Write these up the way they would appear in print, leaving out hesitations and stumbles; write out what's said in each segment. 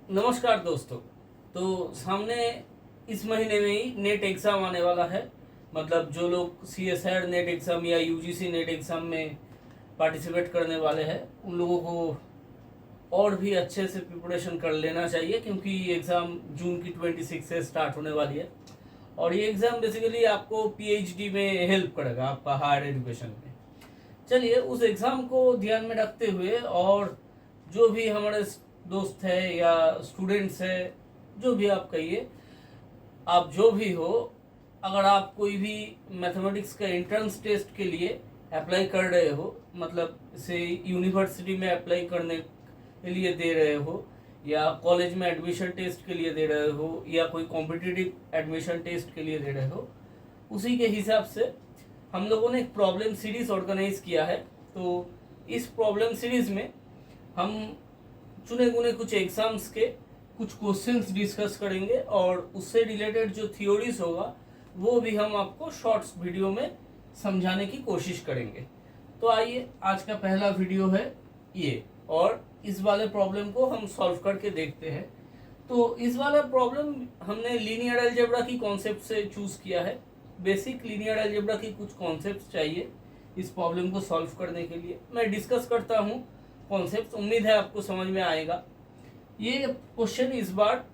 नमस्कार दोस्तों। तो सामने इस महीने में ही नेट एग्ज़ाम आने वाला है। मतलब जो लोग CSIR नेट एग्ज़ाम या UGC नेट एग्ज़ाम में पार्टिसिपेट करने वाले हैं उन लोगों को और भी अच्छे से प्रिपरेशन कर लेना चाहिए, क्योंकि ये एग्ज़ाम जून की 26 से स्टार्ट होने वाली है। और ये एग्ज़ाम बेसिकली आपको PhD में हेल्प करेगा, आपका हायर एजुकेशन में। चलिए उस एग्ज़ाम को ध्यान में रखते हुए, और जो भी हमारे दोस्त है या स्टूडेंट्स है, जो भी आप कहिए, आप जो भी हो, अगर आप कोई भी मैथमेटिक्स का एंट्रेंस टेस्ट के लिए अप्लाई कर रहे हो, मतलब से यूनिवर्सिटी में अप्लाई करने के लिए दे रहे हो, या कॉलेज में एडमिशन टेस्ट के लिए दे रहे हो, या कोई कॉम्पिटिटिव एडमिशन टेस्ट के लिए दे रहे हो, उसी के हिसाब से हम लोगों ने एक प्रॉब्लम सीरीज ऑर्गेनाइज किया है। तो इस प्रॉब्लम सीरीज में हम चुने गुने कुछ एग्जाम्स के कुछ क्वेश्चंस डिस्कस करेंगे, और उससे रिलेटेड जो थ्योरीज होगा वो भी हम आपको शॉर्ट्स वीडियो में समझाने की कोशिश करेंगे। तो आइए, आज का पहला वीडियो है ये, और इस वाले प्रॉब्लम को हम सॉल्व करके देखते हैं। तो इस वाला प्रॉब्लम हमने लीनियर अलजेब्रा की कॉन्सेप्ट से चूज किया है। बेसिक लीनियर अलजेब्रा की कुछ कॉन्सेप्ट चाहिए इस प्रॉब्लम को सॉल्व करने के लिए। मैं डिस्कस करता हूँ कॉन्सेप्ट, उम्मीद है आपको समझ में आएगा। ये क्वेश्चन इस बार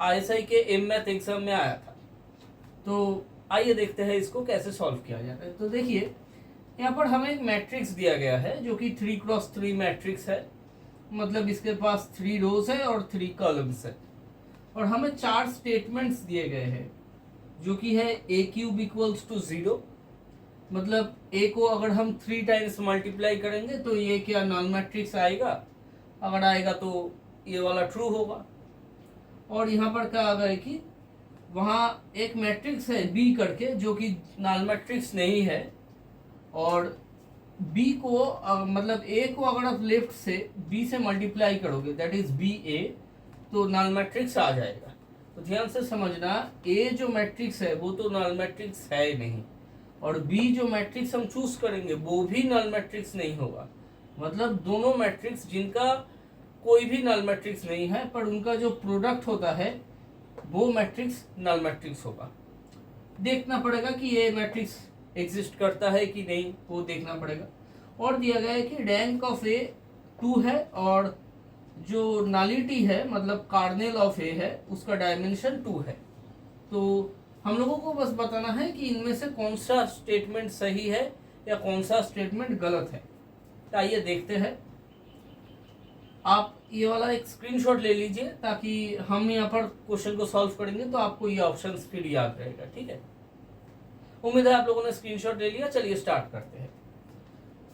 ISI के M-Math एग्जाम में आया था। तो आइए देखते हैं इसको कैसे सॉल्व किया जाता है। तो देखिए, यहाँ पर हमें एक मैट्रिक्स दिया गया है जो कि 3x3 मैट्रिक्स है। मतलब इसके पास 3 रोज है और 3 कॉलम्स है, और हमें 4 स्टेटमेंट्स दिए गए हैं, जो कि है a³ = 0। मतलब a को अगर हम 3 टाइम्स मल्टीप्लाई करेंगे तो ये क्या नॉन मैट्रिक्स आएगा, अगर आएगा तो ये वाला ट्रू होगा। और यहाँ पर क्या आ गया कि वहाँ एक मैट्रिक्स है b करके, जो कि नॉन मैट्रिक्स नहीं है, और b को मतलब a को अगर आप लेफ्ट से b से मल्टीप्लाई करोगे, दैट इज BA, तो नॉन मैट्रिक्स आ जाएगा। तो ध्यान से समझना, a जो मैट्रिक्स है वो तो नॉन मैट्रिक्स है ही नहीं, और B जो मैट्रिक्स हम चूज करेंगे वो भी नल मैट्रिक्स नहीं होगा। मतलब दोनों मैट्रिक्स जिनका कोई भी नल मैट्रिक्स नहीं है, पर उनका जो प्रोडक्ट होता है वो मैट्रिक्स नल मैट्रिक्स होगा। देखना पड़ेगा कि ये मैट्रिक्स एग्जिस्ट करता है कि नहीं, वो देखना पड़ेगा। और दिया गया है कि रैंक ऑफ A 2 है, और जो नलिटी है मतलब कार्नेल ऑफ A है, उसका डायमेंशन 2 है। तो हम लोगों को बस बताना है कि इनमें से कौन सा स्टेटमेंट सही है या कौन सा स्टेटमेंट गलत है। तो आइए देखते हैं। आप ये वाला एक स्क्रीनशॉट ले लीजिए, ताकि हम यहाँ पर क्वेश्चन को सॉल्व करेंगे तो आपको ये ऑप्शंस फिर याद रहेगा। ठीक है, उम्मीद है आप लोगों ने स्क्रीनशॉट ले लिया। चलिए स्टार्ट करते हैं।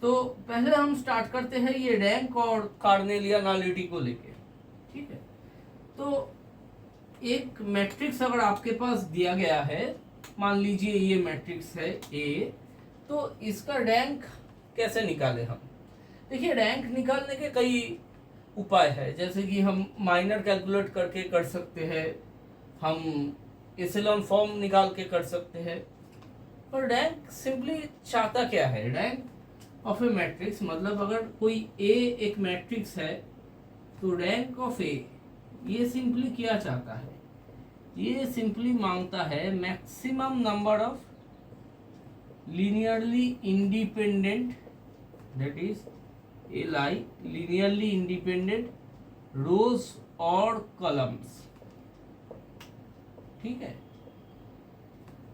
तो पहले हम स्टार्ट करते हैं ये रैंक और कार्नेल या नलिटी को लेके। ठीक है, तो एक मैट्रिक्स अगर आपके पास दिया गया है, मान लीजिए ये मैट्रिक्स है A, तो इसका रैंक कैसे निकालें हम। देखिए, रैंक निकालने के कई उपाय है, जैसे कि हम माइनर कैलकुलेट करके कर सकते हैं, हम एसेलॉन फॉर्म निकाल के कर सकते हैं। पर रैंक सिंपली चाहता क्या है, रैंक ऑफ ए मैट्रिक्स, मतलब अगर कोई A एक मैट्रिक्स है तो रैंक ऑफ A ये सिंपली क्या चाहता है, ये सिंपली मांगता है maximum number of linearly independent, that is LI, linearly independent rows और कॉलम्स। ठीक है,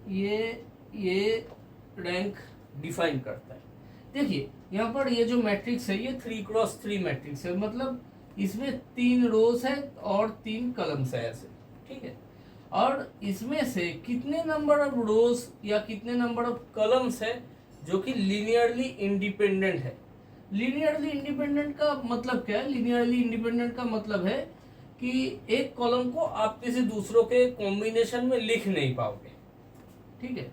ये रैंक डिफाइन करता है। देखिए यहाँ पर ये जो मैट्रिक्स है ये 3x3 मैट्रिक्स है, मतलब इसमें 3 रोज है और 3 कॉलम्स है ऐसे। ठीक है, और इसमें से कितने नंबर ऑफ रोज या कितने नंबर ऑफ कॉलम्स है जो कि लीनियरली इंडिपेंडेंट है। लीनियरली इंडिपेंडेंट का मतलब क्या है, लीनियरली इंडिपेंडेंट का मतलब है कि एक कॉलम को आप किसी दूसरों के कॉम्बिनेशन में लिख नहीं पाओगे। ठीक है,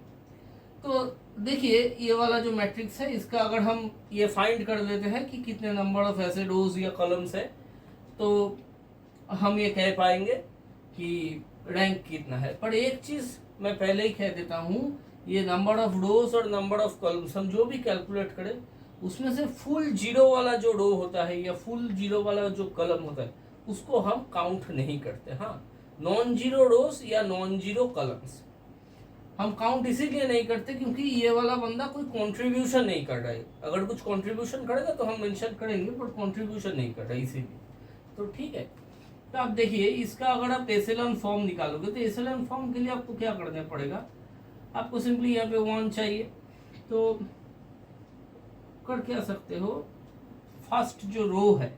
तो देखिए ये वाला जो मैट्रिक्स है, इसका अगर हम ये फाइंड कर लेते हैं कि कितने नंबर ऑफ ऐसे रोज या कॉलम्स है, तो हम ये कह पाएंगे कि रैंक कितना है। पर एक चीज मैं पहले ही कह देता हूँ, ये नंबर ऑफ रोज और नंबर ऑफ कॉलम्स हम जो भी कैलकुलेट करें, उसमें से फुल जीरो वाला जो रो होता है या फुल जीरो वाला जो कॉलम होता है उसको हम काउंट नहीं करते। हाँ, नॉन जीरो रोज या नॉन जीरो कलम्स हम काउंट इसीलिए नहीं करते क्योंकि ये वाला बंदा कोई कंट्रीब्यूशन नहीं कर रहा है। अगर कुछ कंट्रीब्यूशन करेगा तो हम मेंशन करेंगे, पर कंट्रीब्यूशन नहीं कर रहा है इसीलिए। तो ठीक है, तो आप देखिए इसका अगर आप एसेलन फॉर्म निकालोगे तो एसेलन फॉर्म के लिए आपको क्या करना पड़ेगा, आपको सिंपली यहाँ पे 1 चाहिए, तो कर क्या सकते हो, फर्स्ट जो रो है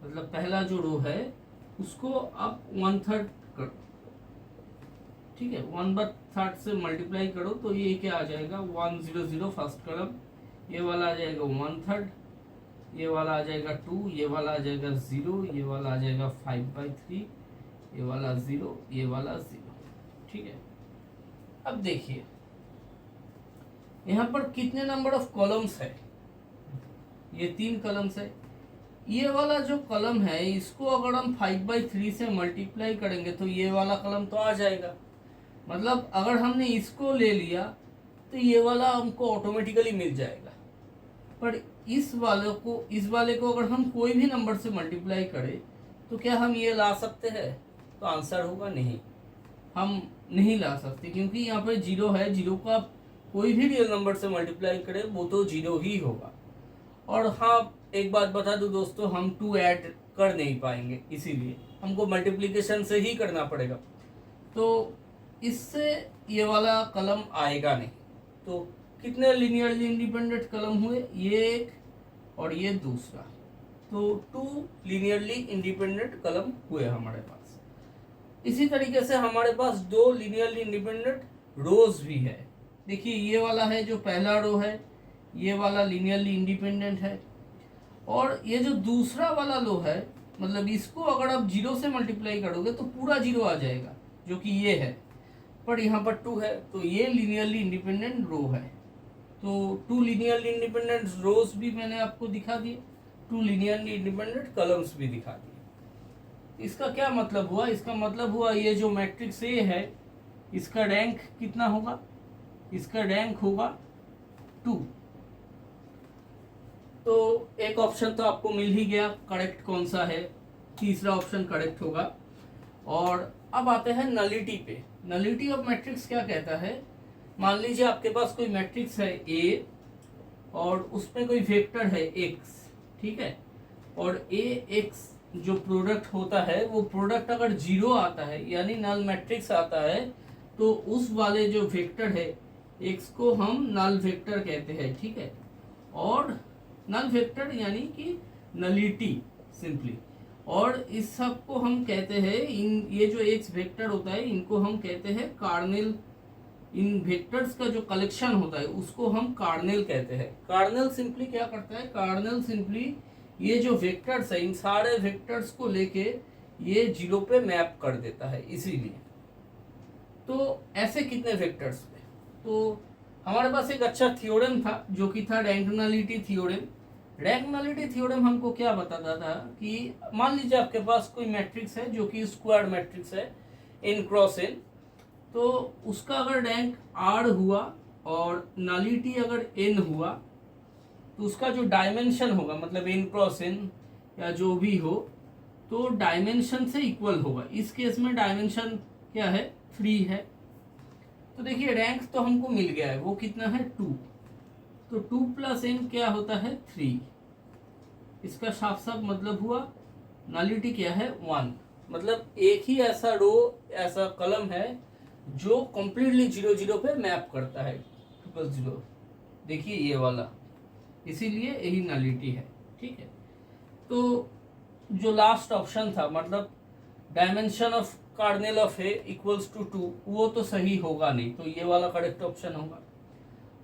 मतलब पहला जो रो है उसको आप 1/3 करो, ठीक है, 1/3 से मल्टीप्लाई करो तो ये क्या आ जाएगा 100 फर्स्ट कलम, ये वाला आ जाएगा 1/3, ये वाला आ जाएगा 2, ये वाला आ जाएगा 0, ये वाला आ जाएगा 5/3, ये वाला 0, ये वाला 0, ठीक है। अब देखिए यहाँ पर कितने नंबर ऑफ कॉलम्स है, ये 3 कलम्स है। ये वाला जो कलम है इसको अगर हम 5/3 से मल्टीप्लाई करेंगे तो ये वाला कलम तो आ जाएगा, मतलब अगर हमने इसको ले लिया तो ये वाला हमको ऑटोमेटिकली मिल जाएगा। पर इस वाले को अगर हम कोई भी नंबर से मल्टीप्लाई करें तो क्या हम ये ला सकते हैं, तो आंसर होगा नहीं, हम नहीं ला सकते क्योंकि यहाँ पे 0 है, 0 को आप कोई भी रियल नंबर से मल्टीप्लाई करें वो तो 0 ही होगा। और हाँ, एक बात बता दूं दोस्तों, हम 2 ऐड कर नहीं पाएंगे, इसीलिए हमको मल्टीप्लिकेशन से ही करना पड़ेगा, तो इससे ये वाला कलम आएगा नहीं। तो कितने लीनियरली इंडिपेंडेंट कलम हुए, ये एक और ये दूसरा, तो 2 लीनियरली इंडिपेंडेंट कलम हुए हमारे पास। इसी तरीके से हमारे पास 2 लीनियरली इंडिपेंडेंट रोज भी है। देखिए ये वाला है जो पहला रो है, ये वाला लीनियरली इंडिपेंडेंट है, और ये जो दूसरा वाला रो है मतलब इसको अगर आप 0 से मल्टीप्लाई करोगे तो पूरा 0 आ जाएगा जो कि ये है, पर यहाँ पर 2 है तो ये लीनियरली इंडिपेंडेंट रो है। तो 2 लीनियरली इंडिपेंडेंट रोज भी मैंने आपको दिखा दिए, 2 लीनियरली इंडिपेंडेंट कलम्स भी दिखा दिए। इसका क्या मतलब हुआ, इसका मतलब हुआ ये जो मैट्रिक्स ए है इसका रैंक कितना होगा, इसका रैंक होगा 2। तो एक ऑप्शन तो आपको मिल ही गया, करेक्ट कौन सा है, तीसरा ऑप्शन करेक्ट होगा। और अब आते हैं नलिटी पे। नलिटी ऑफ मैट्रिक्स क्या कहता है, मान लीजिए आपके पास कोई मैट्रिक्स है ए और उसमें कोई वेक्टर है x, ठीक है, और ए एक्स जो प्रोडक्ट होता है वो प्रोडक्ट अगर 0 आता है यानी नल मैट्रिक्स आता है तो उस वाले जो वेक्टर है x को हम नल वेक्टर कहते हैं, ठीक है। और नल वेक्टर यानी कि नलिटी सिंपली, और इस सब को हम कहते हैं, इन ये जो एक्स वेक्टर होता है इनको हम कहते हैं कार्नेल, इन वेक्टर्स का जो कलेक्शन होता है उसको हम कार्नेल कहते हैं। कार्नेल सिंपली क्या करता है, कार्नेल सिंपली ये जो वेक्टर्स है इन सारे वेक्टर्स को लेके ये 0 पे मैप कर देता है, इसीलिए। तो ऐसे कितने वेक्टर्स पे, तो हमारे पास एक अच्छा थ्योरम था जो कि था rank nullity theorem. Rank nullity theorem हमको क्या बताता था कि मान लीजिए आपके पास कोई मैट्रिक्स है जो कि स्क्वायर मैट्रिक्स है n क्रॉस n, तो उसका अगर रैंक r हुआ और नलिटी अगर n हुआ तो उसका जो डायमेंशन होगा मतलब n क्रॉस n या जो भी हो तो डायमेंशन से इक्वल होगा। इस केस में डायमेंशन क्या है, 3 है। तो देखिए रैंक तो हमको मिल गया है, वो कितना है 2, तो 2 + n क्या होता है 3। इसका साफ साफ मतलब हुआ नलिटी क्या है 1, मतलब एक ही ऐसा रो ऐसा कलम है जो कंप्लीटली 0 पे मैप करता है 0, देखिए ये वाला, इसीलिए यही नलिटी है, ठीक है। तो जो लास्ट ऑप्शन था मतलब dimension of kernel of A equals to 2, वो तो सही होगा नहीं, तो ये वाला करेक्ट ऑप्शन होगा।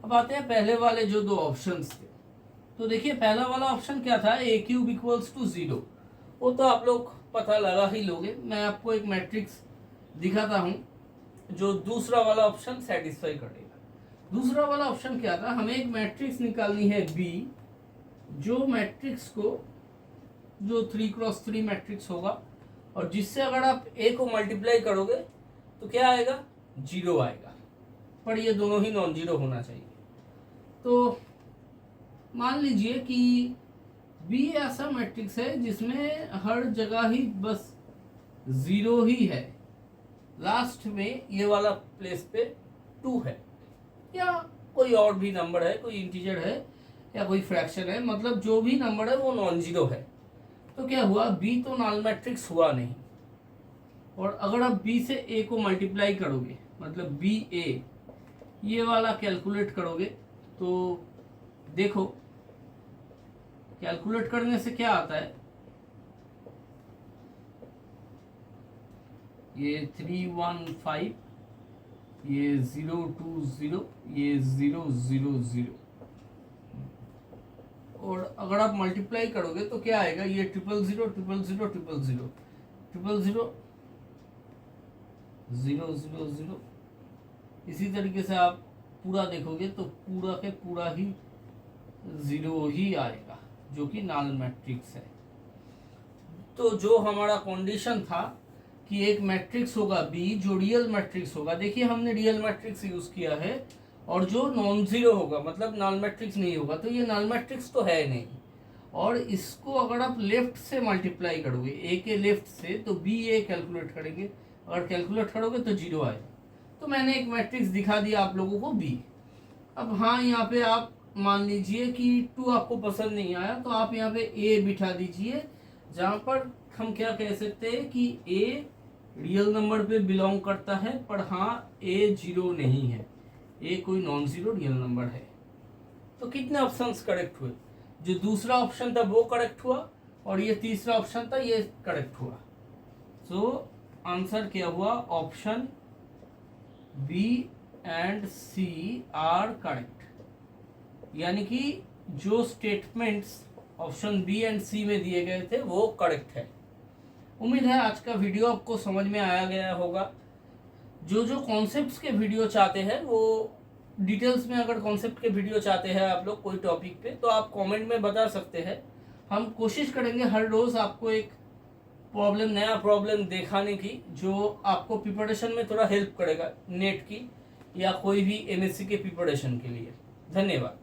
अब आते हैं पहले वाले जो 2 ऑप्शंस थे, तो देखिए पहला वाला ऑप्शन क्या था, a³ इक्वल्स टू 0, वो तो आप लोग पता लगा ही लोगे। मैं आपको एक मैट्रिक्स दिखाता हूँ जो दूसरा वाला ऑप्शन सेटिस्फाई करेगा। दूसरा वाला ऑप्शन क्या था, हमें एक मैट्रिक्स निकालनी है B, जो मैट्रिक्स को जो 3x3 मैट्रिक्स होगा और जिससे अगर आप a को मल्टीप्लाई करोगे तो क्या आएगा 0 आएगा, पर ये दोनों ही नॉन जीरो होना चाहिए। तो मान लीजिए कि बी ऐसा मैट्रिक्स है जिसमें हर जगह ही बस 0 ही है, लास्ट में ये वाला प्लेस पे 2 है, या कोई और भी नंबर है, कोई इंटीजर है या कोई फ्रैक्शन है, मतलब जो भी नंबर है वो नॉन जीरो है। तो क्या हुआ, बी तो नल मैट्रिक्स हुआ नहीं। और अगर आप बी से ए को मल्टीप्लाई करोगे, मतलब बी ए ये वाला कैलकुलेट करोगे, तो देखो कैलकुलेट करने से क्या आता है, ये 315, ये 020, ये 000, और अगर आप मल्टीप्लाई करोगे तो क्या आएगा, ये 000, 000, 000, 000, 000। इसी तरीके से आप पूरा देखोगे तो पूरा के पूरा ही 0 ही आएगा, जो कि नल मैट्रिक्स है। तो जो हमारा कंडीशन था कि एक मैट्रिक्स होगा बी जो रियल मैट्रिक्स होगा, देखिए हमने रियल मैट्रिक्स यूज किया है, और जो नॉन जीरो होगा मतलब नल मैट्रिक्स नहीं होगा, तो ये नल मैट्रिक्स तो है नहीं। और इसको अगर आप लेफ्ट से मल्टीप्लाई करोगे, ए के लेफ्ट से, तो बी ए कैलकुलेट करेंगे, अगर कैलकुलेट करोगे तो 0 आएगा। तो मैंने एक मैट्रिक्स दिखा दिया आप लोगों को बी। अब हाँ, यहाँ पे आप मान लीजिए कि 2 आपको पसंद नहीं आया, तो आप यहाँ पे ए बिठा दीजिए, जहाँ पर हम क्या कह सकते हैं कि ए रियल नंबर पे बिलोंग करता है, पर हाँ ए 0 नहीं है, ए कोई नॉन जीरो रियल नंबर है। तो कितने ऑप्शंस करेक्ट हुए, जो दूसरा ऑप्शन था वो करेक्ट हुआ, और ये तीसरा ऑप्शन था ये करेक्ट हुआ। सो आंसर क्या हुआ, option B and C are correct, यानी कि जो statements option B and C में दिए गए थे वो करेक्ट है। उम्मीद है आज का वीडियो आपको समझ में आया गया होगा। जो कॉन्सेप्ट्स के वीडियो चाहते हैं, वो डिटेल्स में अगर कॉन्सेप्ट के वीडियो चाहते हैं आप लोग कोई टॉपिक पे, तो आप कमेंट में बता सकते हैं। हम कोशिश करेंगे हर रोज़ आपको एक नया प्रॉब्लम दिखाने की, जो आपको प्रिपरेशन में थोड़ा हेल्प करेगा, नेट की या कोई भी एमएससी के प्रिपरेशन के लिए। धन्यवाद।